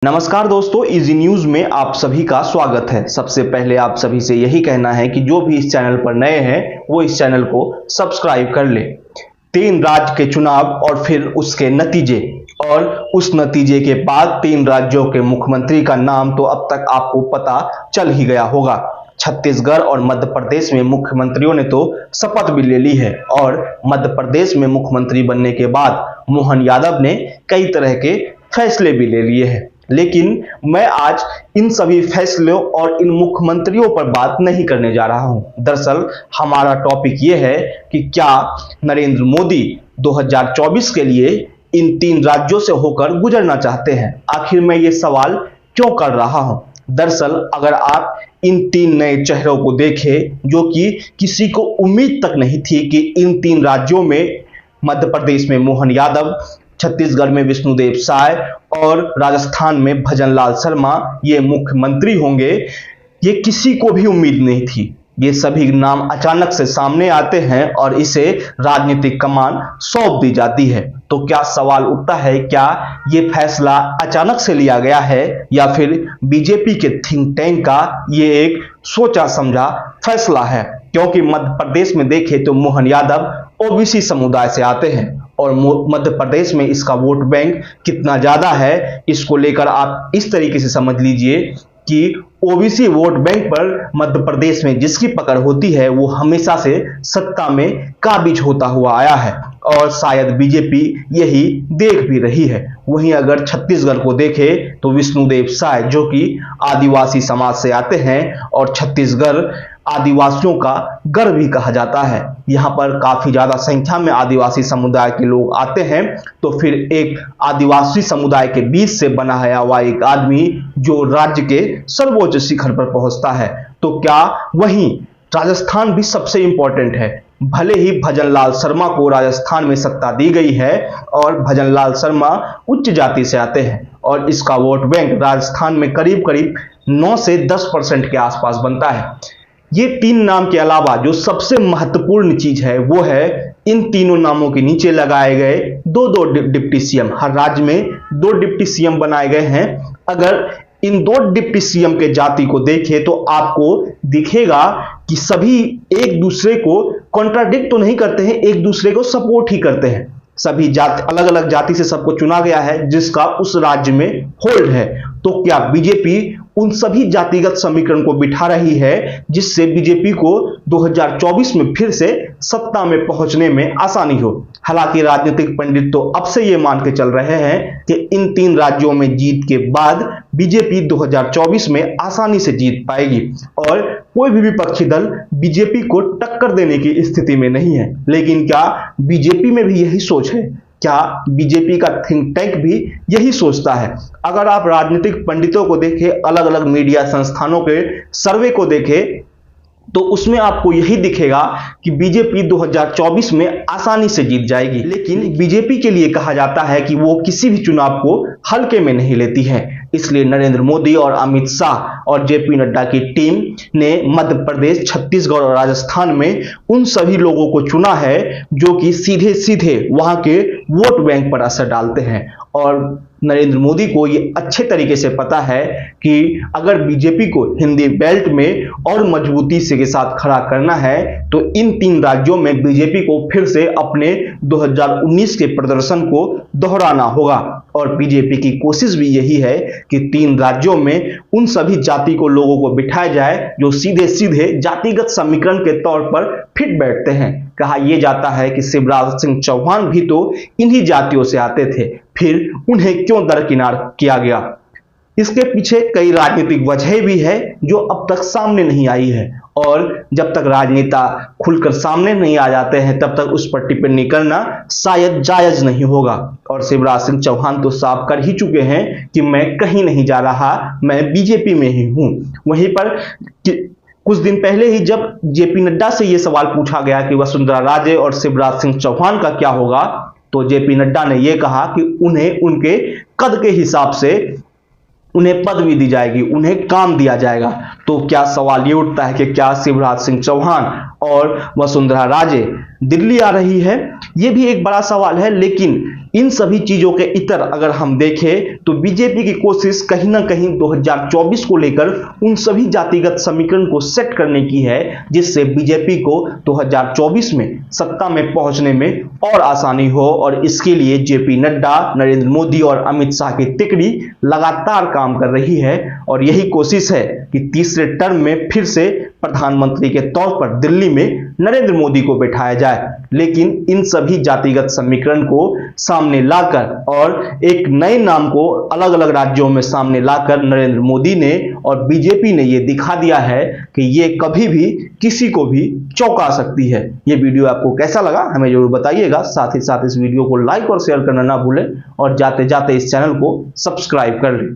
नमस्कार दोस्तों, easy news में आप सभी का स्वागत है। सबसे पहले आप सभी से यही कहना है कि जो भी इस चैनल पर नए हैं वो इस चैनल को सब्सक्राइब कर ले। 3 राज्य के चुनाव और फिर उसके नतीजे और उस नतीजे के बाद 3 राज्यों के मुख्यमंत्री का नाम तो अब तक आपको पता चल ही गया होगा। छत्तीसगढ़ और मध्य प्रदेश में मुख्यमंत्रियों ने तो शपथ भी ले ली है और मध्य प्रदेश में मुख्यमंत्री बनने के बाद मोहन यादव ने कई तरह के फैसले भी ले लिए हैं। लेकिन मैं आज इन सभी फैसलों और इन मुख्यमंत्रियों पर बात नहीं करने जा रहा हूं। दरअसल हमारा टॉपिक यह है कि क्या नरेंद्र मोदी 2024 के लिए इन 3 राज्यों से होकर गुजरना चाहते हैं। आखिर मैं ये सवाल क्यों कर रहा हूं। दरअसल अगर आप इन 3 नए चेहरों को देखें जो कि किसी को उम्मीद तक नहीं थी कि इन 3 राज्यों में, मध्य प्रदेश में मोहन यादव, छत्तीसगढ़ में विष्णुदेव साय और राजस्थान में भजनलाल शर्मा ये मुख्यमंत्री होंगे, ये किसी को भी उम्मीद नहीं थी। ये सभी नाम अचानक से सामने आते हैं और इसे राजनीतिक कमान सौंप दी जाती है। तो क्या सवाल उठता है, क्या ये फैसला अचानक से लिया गया है या फिर बीजेपी के थिंक टैंक का ये एक सोचा समझा फैसला है। क्योंकि मध्य प्रदेश में देखें तो मोहन यादव ओबीसी समुदाय से आते हैं और मध्य प्रदेश में इसका वोट बैंक कितना ज्यादा है, इसको लेकर आप इस तरीके से समझ लीजिए कि ओबीसी वोट बैंक पर मध्य प्रदेश में जिसकी पकड़ होती है वो हमेशा से सत्ता में काबिज होता हुआ आया है और शायद बीजेपी यही देख भी रही है। वहीं अगर छत्तीसगढ़ को देखें तो विष्णुदेव साय जो कि आदिवासी समाज से आते हैं और छत्तीसगढ़ आदिवासियों का गढ़ भी कहा जाता है। यहाँ पर काफी ज्यादा संख्या में आदिवासी समुदाय के लोग आते हैं, तो फिर एक आदिवासी समुदाय के बीच से बना है हुआ एक आदमी जो राज्य के सर्वोच्च शिखर पर पहुंचता है। तो क्या वहीं राजस्थान भी सबसे इंपॉर्टेंट है। भले ही भजनलाल शर्मा को राजस्थान में सत्ता दी गई है और भजनलाल शर्मा उच्च जाति से आते हैं और इसका वोट बैंक राजस्थान में करीब करीब 9 से 10% के आसपास बनता है। ये 3 नाम के अलावा जो सबसे महत्वपूर्ण चीज है वो है इन तीनों नामों के नीचे लगाए गए 2-2 डिप्टी सीएम। हर राज्य में 2 डिप्टी सीएम बनाए गए हैं। अगर इन 2 डिप्टी सीएम के जाति को देखें तो आपको दिखेगा कि सभी एक दूसरे को कॉन्ट्राडिक्ट तो नहीं करते हैं, एक दूसरे को सपोर्ट ही करते हैं। सभी जाति, अलग अलग जाति से सबको चुना गया है जिसका उस राज्य में होल्ड है। तो क्या बीजेपी उन सभी जातिगत समीकरण को बिठा रही है जिससे बीजेपी को 2024 में फिर से सत्ता में पहुंचने में आसानी हो। हालांकि राजनीतिक पंडित तो अब से ये मान के चल रहे हैं कि इन 3 राज्यों में जीत के बाद बीजेपी 2024 में आसानी से जीत पाएगी और कोई भी विपक्षी दल बीजेपी को टक्कर देने की स्थिति में नहीं है। लेकिन क्या बीजेपी में भी यही सोच है? क्या बीजेपी का थिंक टैंक भी यही सोचता है? अगर आप राजनीतिक पंडितों को देखें, अलग अलग मीडिया संस्थानों के सर्वे को देखें तो उसमें आपको यही दिखेगा कि बीजेपी 2024 में आसानी से जीत जाएगी। लेकिन बीजेपी के लिए कहा जाता है कि वो किसी भी चुनाव को हल्के में नहीं लेती है। इसलिए नरेंद्र मोदी और अमित शाह और जेपी नड्डा की टीम ने मध्य प्रदेश, छत्तीसगढ़ और राजस्थान में उन सभी लोगों को चुना है जो कि सीधे सीधे वहां के वोट बैंक पर असर डालते हैं। और नरेंद्र मोदी को ये अच्छे तरीके से पता है कि अगर बीजेपी को हिंदी बेल्ट में और मजबूती से के साथ खड़ा करना है तो इन 3 राज्यों में बीजेपी को फिर से अपने 2019 के प्रदर्शन को दोहराना होगा। और बीजेपी की कोशिश भी यही है कि 3 राज्यों में उन सभी जाति को लोगों को बिठाया जाए जो सीधे सीधे जातिगत समीकरण के तौर पर फिट बैठते हैं। कहा यह जाता है कि शिवराज सिंह चौहान भी तो इन्हीं जातियों से आते थे, फिर उन्हें क्यों दरकिनार किया गया। इसके पीछे कई राजनीतिक वजह भी है जो अब तक सामने नहीं आई है और जब तक राजनेता खुलकर सामने नहीं आ जाते हैं तब तक उस पर टिप्पणी करना शायद जायज नहीं होगा। और शिवराज सिंह चौहान तो साफ कर ही चुके हैं कि मैं कहीं नहीं जा रहा, मैं बीजेपी में ही हूं। वहीं पर कुछ दिन पहले ही जब जेपी नड्डा से यह सवाल पूछा गया कि वसुंधरा राजे और शिवराज सिंह चौहान का क्या होगा, तो जेपी नड्डा ने यह कहा कि उन्हें उनके कद के हिसाब से उन्हें पदवी दी जाएगी, उन्हें काम दिया जाएगा। तो क्या सवाल ये उठता है कि क्या शिवराज सिंह चौहान और वसुंधरा राजे दिल्ली आ रही है? ये भी एक बड़ा सवाल है। लेकिन इन सभी चीजों के इतर अगर हम देखें तो बीजेपी की कोशिश कहीं ना कहीं 2024 को लेकर उन सभी जातिगत समीकरण को सेट करने की है, जिससे बीजेपी को 2024 में सत्ता में पहुंचने में और आसानी हो। और इसके लिए जेपी नड्डा, नरेंद्र मोदी और अमित शाह की तिकड़ी लगातार काम कर रही है और यही कोशिश है कि तीसरे टर्म में फिर से प्रधानमंत्री के तौर पर दिल्ली में नरेंद्र मोदी को बैठाया जाए। लेकिन इन सभी जातिगत समीकरण को सामने लाकर और एक नए नाम को अलग अलग राज्यों में सामने लाकर नरेंद्र मोदी ने और बीजेपी ने यह दिखा दिया है कि ये कभी भी किसी को भी चौंका सकती है। ये वीडियो आपको कैसा लगा हमें जरूर बताइएगा। साथ ही साथ इस वीडियो को लाइक और शेयर करना ना भूलें और जाते जाते इस चैनल को सब्सक्राइब कर लें।